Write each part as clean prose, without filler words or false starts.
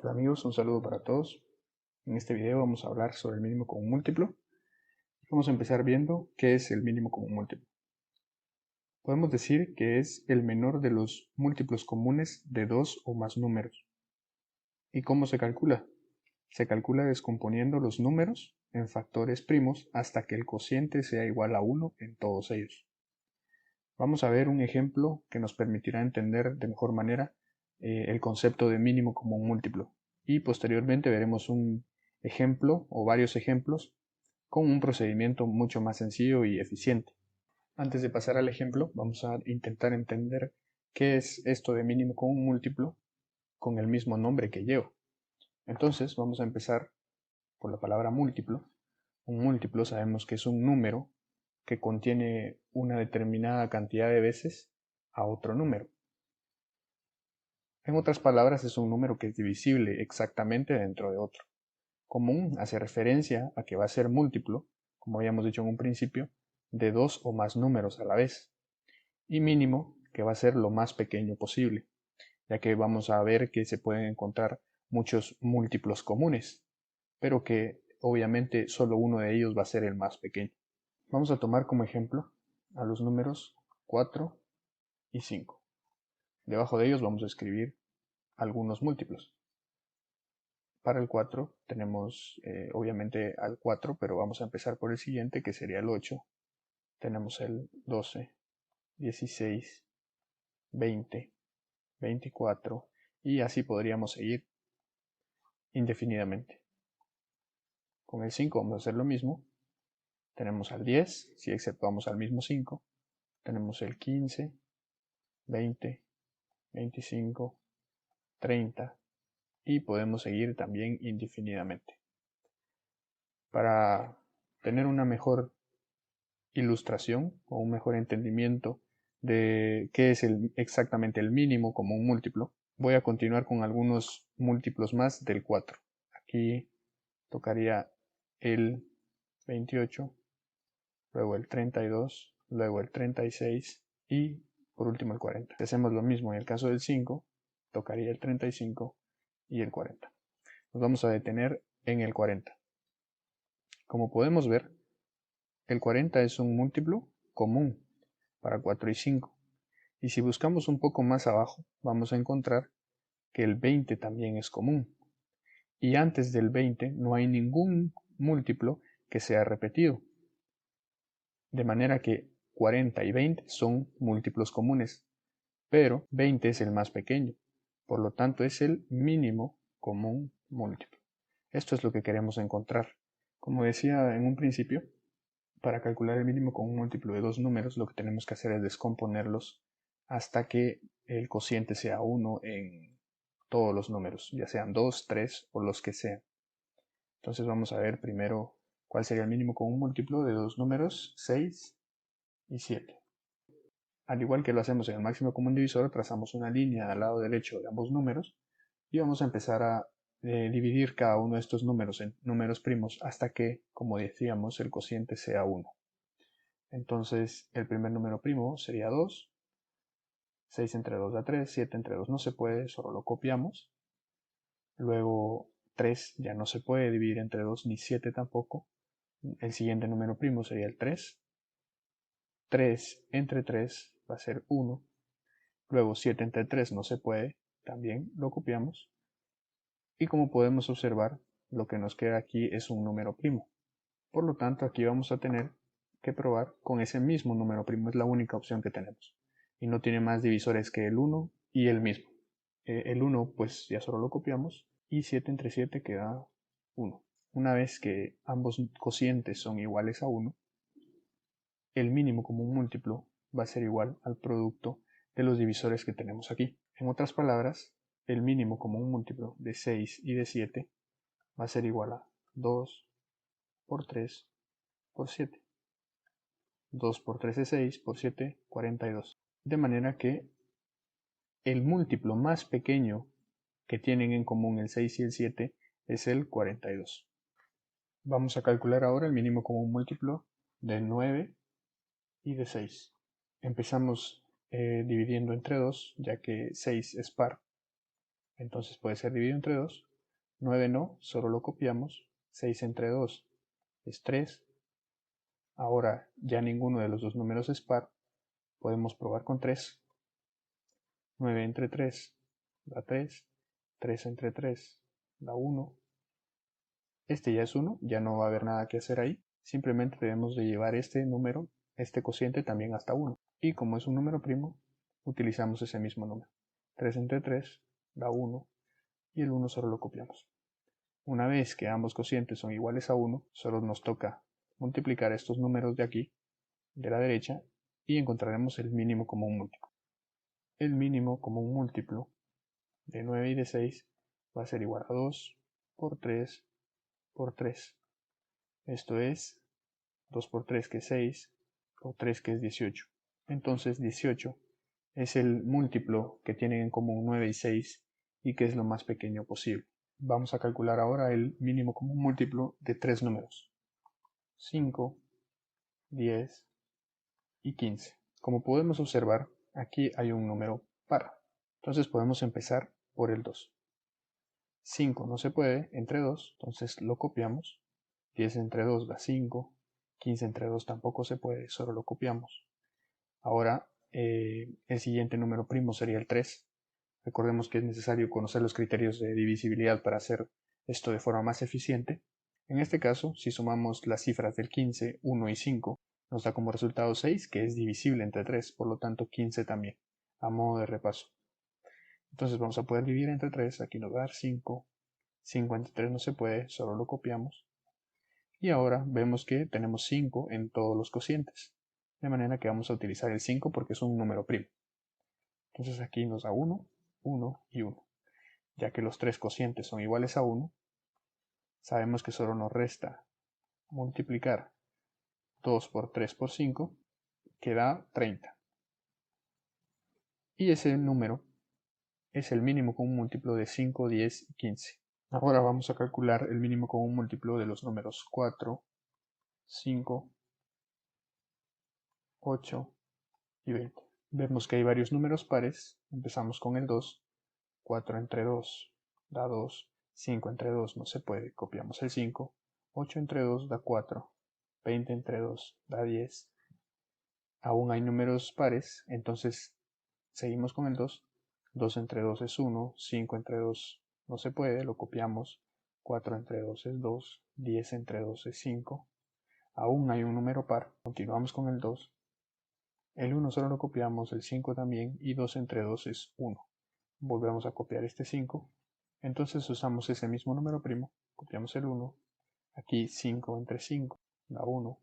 Hola amigos, un saludo para todos. En este video vamos a hablar sobre el mínimo común múltiplo. Vamos a empezar viendo qué es el mínimo común múltiplo. Podemos decir que es el menor de los múltiplos comunes de dos o más números. ¿Y cómo se calcula? Se calcula descomponiendo los números en factores primos hasta que el cociente sea igual a 1 en todos ellos. Vamos a ver un ejemplo que nos permitirá entender de mejor manera el concepto de mínimo común múltiplo, y posteriormente veremos un ejemplo o varios ejemplos con un procedimiento mucho más sencillo y eficiente. Antes de pasar al ejemplo, vamos a intentar entender qué es esto de mínimo común múltiplo con el mismo nombre que lleva. Entonces vamos a empezar por la palabra múltiplo. Un múltiplo sabemos que es un número que contiene una determinada cantidad de veces a otro número. En otras palabras, es un número que es divisible exactamente dentro de otro. Común hace referencia a que va a ser múltiplo, como habíamos dicho en un principio, de dos o más números a la vez. Y mínimo, que va a ser lo más pequeño posible, ya que vamos a ver que se pueden encontrar muchos múltiplos comunes, pero que obviamente solo uno de ellos va a ser el más pequeño. Vamos a tomar como ejemplo a los números 4 y 5. Debajo de ellos vamos a escribir algunos múltiplos. Para el 4 tenemos obviamente al 4, pero vamos a empezar por el siguiente, que sería el 8. Tenemos el 12, 16, 20, 24, y así podríamos seguir indefinidamente. Con el 5 vamos a hacer lo mismo. Tenemos al 10, si exceptuamos al mismo 5. Tenemos el 15, 20, 25, 30, y podemos seguir también indefinidamente. Para tener una mejor ilustración o un mejor entendimiento de qué es exactamente el mínimo común múltiplo, voy a continuar con algunos múltiplos más del 4. Aquí tocaría el 28, luego el 32, luego el 36 y por último el 40. Si hacemos lo mismo en el caso del 5, tocaría el 35 y el 40. Nos vamos a detener en el 40. Como podemos ver, el 40 es un múltiplo común para 4 y 5. Y si buscamos un poco más abajo, vamos a encontrar que el 20 también es común. Y antes del 20 no hay ningún múltiplo que sea repetido. De manera que 40 y 20 son múltiplos comunes, pero 20 es el más pequeño. Por lo tanto, es el mínimo común múltiplo. Esto es lo que queremos encontrar. Como decía en un principio, para calcular el mínimo común múltiplo de dos números, lo que tenemos que hacer es descomponerlos hasta que el cociente sea 1 en todos los números, ya sean 2, 3 o los que sean. Entonces vamos a ver primero cuál sería el mínimo común múltiplo de dos números 6 y 7. Al igual que lo hacemos en el máximo común divisor, trazamos una línea al lado derecho de ambos números y vamos a empezar a dividir cada uno de estos números en números primos hasta que, como decíamos, el cociente sea 1. Entonces el primer número primo sería 2, 6 entre 2 da 3, 7 entre 2 no se puede, solo lo copiamos. Luego 3 ya no se puede dividir entre 2 ni 7 tampoco. El siguiente número primo sería el 3. 3 entre 3 va a ser 1. Luego 7 entre 3 no se puede, también lo copiamos. Y como podemos observar, lo que nos queda aquí es un número primo. Por lo tanto, aquí vamos a tener que probar con ese mismo número primo, es la única opción que tenemos. Y no tiene más divisores que el 1 y el mismo. El 1 pues ya solo lo copiamos y 7 entre 7 queda 1. Una vez que ambos cocientes son iguales a 1, el mínimo común múltiplo va a ser igual al producto de los divisores que tenemos aquí. En otras palabras, el mínimo común múltiplo de 6 y de 7 va a ser igual a 2 por 3 por 7. 2 por 3 es 6, por 7, 42. De manera que el múltiplo más pequeño que tienen en común el 6 y el 7 es el 42. Vamos a calcular ahora el mínimo común múltiplo de 9 y de 6. Empezamos dividiendo entre 2, ya que 6 es par. Entonces puede ser dividido entre 2. 9 no, solo lo copiamos. 6 entre 2 es 3. Ahora ya ninguno de los dos números es par. Podemos probar con 3. 9 entre 3 da 3. 3 entre 3 da 1. Este ya es 1, ya no va a haber nada que hacer ahí. Simplemente debemos de llevar este número, este cociente también hasta 1. Y como es un número primo, utilizamos ese mismo número. 3 entre 3 da 1 y el 1 solo lo copiamos. Una vez que ambos cocientes son iguales a 1, solo nos toca multiplicar estos números de aquí, de la derecha, y encontraremos el mínimo común múltiplo. El mínimo común múltiplo de 9 y de 6 va a ser igual a 2 por 3 por 3. Esto es 2 por 3 que es 6, por 3 que es 18. Entonces 18 es el múltiplo que tienen en común 9 y 6 y que es lo más pequeño posible. Vamos a calcular ahora el mínimo común múltiplo de tres números: 5, 10 y 15. Como podemos observar, aquí hay un número par. Entonces podemos empezar por el 2. 5 no se puede entre 2, entonces lo copiamos. 10 entre 2 da 5. 15 entre 2 tampoco se puede, solo lo copiamos. Ahora el siguiente número primo sería el 3. Recordemos que es necesario conocer los criterios de divisibilidad para hacer esto de forma más eficiente. En este caso, si sumamos las cifras del 15, 1 y 5, nos da como resultado 6, que es divisible entre 3, por lo tanto 15 también, a modo de repaso. Entonces vamos a poder dividir entre 3, aquí nos va a dar 5, 5 entre 3 no se puede, solo lo copiamos. Y ahora vemos que tenemos 5 en todos los cocientes, de manera que vamos a utilizar el 5 porque es un número primo. Entonces aquí nos da 1, 1 y 1. Ya que los tres cocientes son iguales a 1, sabemos que solo nos resta multiplicar 2 por 3 por 5, que da 30. Y ese número es el mínimo común múltiplo de 5, 10 y 15. Ahora vamos a calcular el mínimo común múltiplo de los números 4, 5, 8 y 20. Vemos que hay varios números pares. Empezamos con el 2. 4 entre 2 da 2. 5 entre 2 no se puede, copiamos el 5. 8 entre 2 da 4. 20 entre 2 da 10. Aún hay números pares, entonces seguimos con el 2. 2 entre 2 es 1. 5 entre 2 no se puede, lo copiamos. 4 entre 2 es 2. 10 entre 2 es 5. Aún hay un número par, continuamos con el 2. El 1 solo lo copiamos, el 5 también, y 2 entre 2 es 1. Volvemos a copiar este 5. Entonces usamos ese mismo número primo, copiamos el 1. Aquí 5 entre 5 da 1.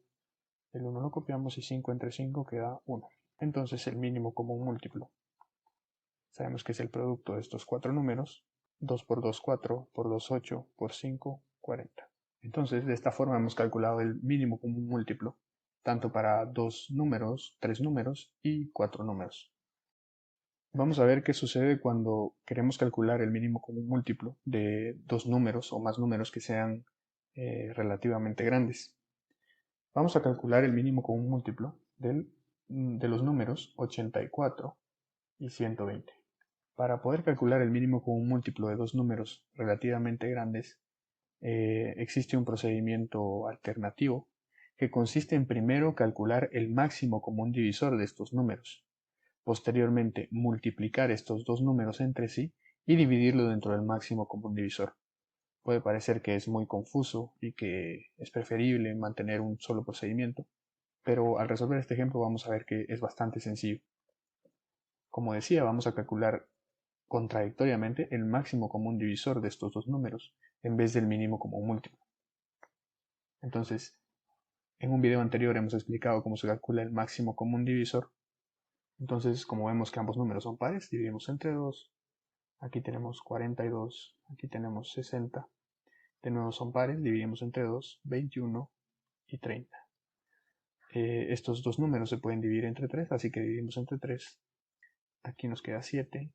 El 1 lo copiamos y 5 entre 5 queda 1. Entonces el mínimo común múltiplo, sabemos que es el producto de estos cuatro números. 2 por 2, 4, por 2, 8, por 5, 40. Entonces de esta forma hemos calculado el mínimo común múltiplo, tanto para dos números, tres números y cuatro números. Vamos a ver qué sucede cuando queremos calcular el mínimo común múltiplo de dos números o más números que sean relativamente grandes. Vamos a calcular el mínimo común múltiplo de los números 84 y 120. Para poder calcular el mínimo común múltiplo de dos números relativamente grandes, existe un procedimiento alternativo que consiste en primero calcular el máximo común divisor de estos números, posteriormente multiplicar estos dos números entre sí y dividirlo dentro del máximo común divisor. Puede parecer que es muy confuso y que es preferible mantener un solo procedimiento, pero al resolver este ejemplo vamos a ver que es bastante sencillo. Como decía, vamos a calcular contradictoriamente el máximo común divisor de estos dos números en vez del mínimo común múltiplo. Entonces, en un video anterior hemos explicado cómo se calcula el máximo común divisor. Entonces, como vemos que ambos números son pares, dividimos entre 2. Aquí tenemos 42, aquí tenemos 60. De nuevo son pares, dividimos entre 2, 21 y 30. Estos dos números se pueden dividir entre 3, así que dividimos entre 3. Aquí nos queda 7,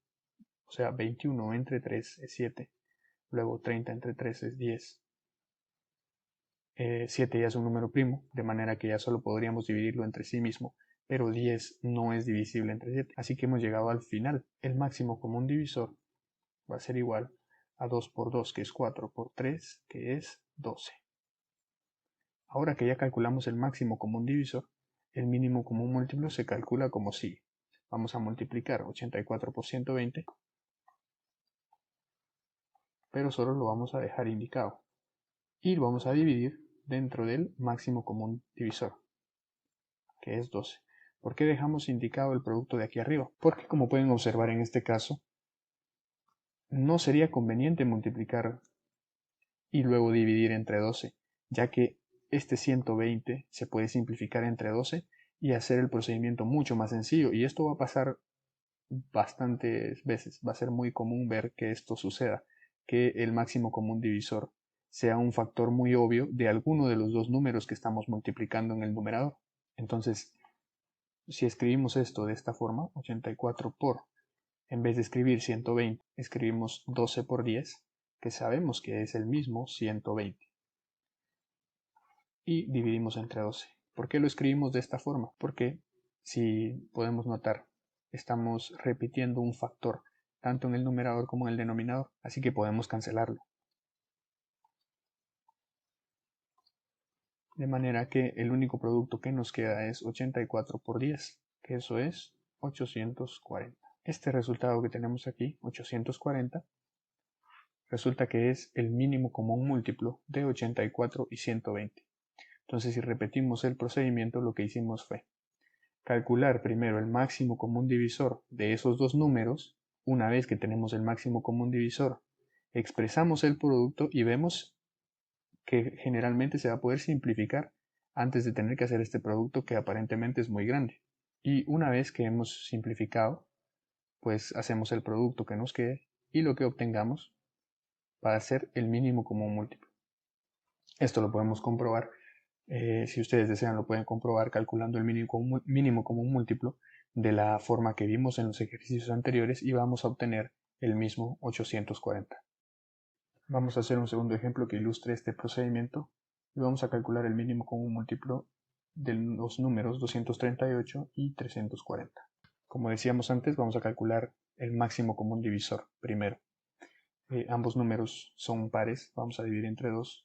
o sea, 21 entre 3 es 7. Luego 30 entre 3 es 10. 7 ya es un número primo, de manera que ya solo podríamos dividirlo entre sí mismo, pero 10 no es divisible entre 7. Así que hemos llegado al final. El máximo común divisor va a ser igual a 2 por 2, que es 4, por 3, que es 12. Ahora que ya calculamos el máximo común divisor, el mínimo común múltiplo se calcula como sigue. Vamos a multiplicar 84 por 120, pero solo lo vamos a dejar indicado. Y lo vamos a dividir dentro del máximo común divisor, que es 12. ¿Por qué dejamos indicado el producto de aquí arriba? Porque, como pueden observar en este caso, no sería conveniente multiplicar y luego dividir entre 12, ya que este 120 se puede simplificar entre 12 y hacer el procedimiento mucho más sencillo, y esto va a pasar bastantes veces. Va a ser muy común ver que esto suceda, que el máximo común divisor sea un factor muy obvio de alguno de los dos números que estamos multiplicando en el numerador. Entonces, si escribimos esto de esta forma, 84 por, en vez de escribir 120, escribimos 12 por 10, que sabemos que es el mismo 120. Y dividimos entre 12. ¿Por qué lo escribimos de esta forma? Porque, si podemos notar, estamos repitiendo un factor tanto en el numerador como en el denominador, así que podemos cancelarlo. De manera que el único producto que nos queda es 84 por 10, que eso es 840. Este resultado que tenemos aquí, 840, resulta que es el mínimo común múltiplo de 84 y 120. Entonces, si repetimos el procedimiento, lo que hicimos fue calcular primero el máximo común divisor de esos dos números. Una vez que tenemos el máximo común divisor, expresamos el producto y vemos que generalmente se va a poder simplificar antes de tener que hacer este producto que aparentemente es muy grande. Y una vez que hemos simplificado, pues hacemos el producto que nos quede y lo que obtengamos va a ser el mínimo común múltiplo. Esto lo podemos comprobar. Si ustedes desean, lo pueden comprobar calculando el mínimo común múltiplo de la forma que vimos en los ejercicios anteriores y vamos a obtener el mismo 840. Vamos a hacer un segundo ejemplo que ilustre este procedimiento y vamos a calcular el mínimo común múltiplo de los números 238 y 340. Como decíamos antes, vamos a calcular el máximo común divisor primero. Ambos números son pares, vamos a dividir entre 2.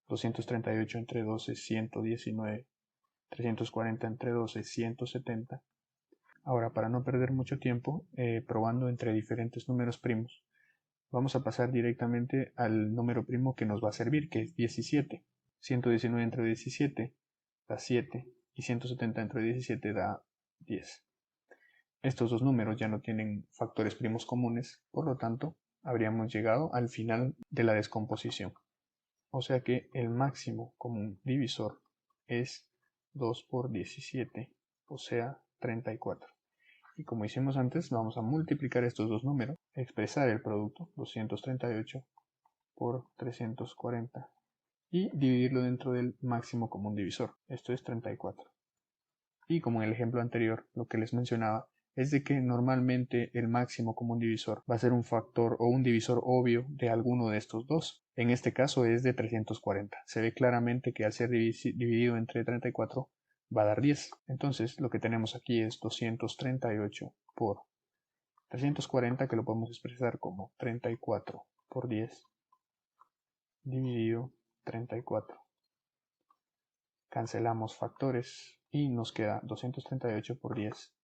238 entre 2 es 119, 340 entre 2 es 170. Ahora, para no perder mucho tiempo probando entre diferentes números primos, vamos a pasar directamente al número primo que nos va a servir, que es 17. 119 entre 17 da 7 y 170 entre 17 da 10. Estos dos números ya no tienen factores primos comunes, por lo tanto, habríamos llegado al final de la descomposición. O sea que el máximo común divisor es 2 por 17, o sea 34. Y como hicimos antes, vamos a multiplicar estos dos números, expresar el producto, 238 por 340, y dividirlo dentro del máximo común divisor, esto es 34. Y como en el ejemplo anterior, lo que les mencionaba es de que normalmente el máximo común divisor va a ser un factor o un divisor obvio de alguno de estos dos. En este caso es de 340. Se ve claramente que al ser dividido entre 34 va a dar 10. Entonces lo que tenemos aquí es 238 por 340, que lo podemos expresar como 34 por 10 dividido 34. Cancelamos factores y nos queda 238 por 10,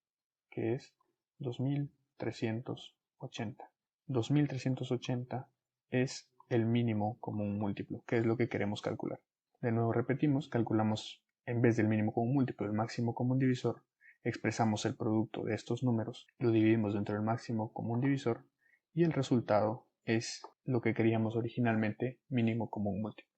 que es 2380. 2380 es el mínimo común múltiplo, que es lo que queremos calcular. De nuevo repetimos, calculamos en vez del mínimo común múltiplo el máximo común divisor, expresamos el producto de estos números, lo dividimos dentro del máximo común divisor y el resultado es lo que queríamos originalmente, mínimo común múltiplo.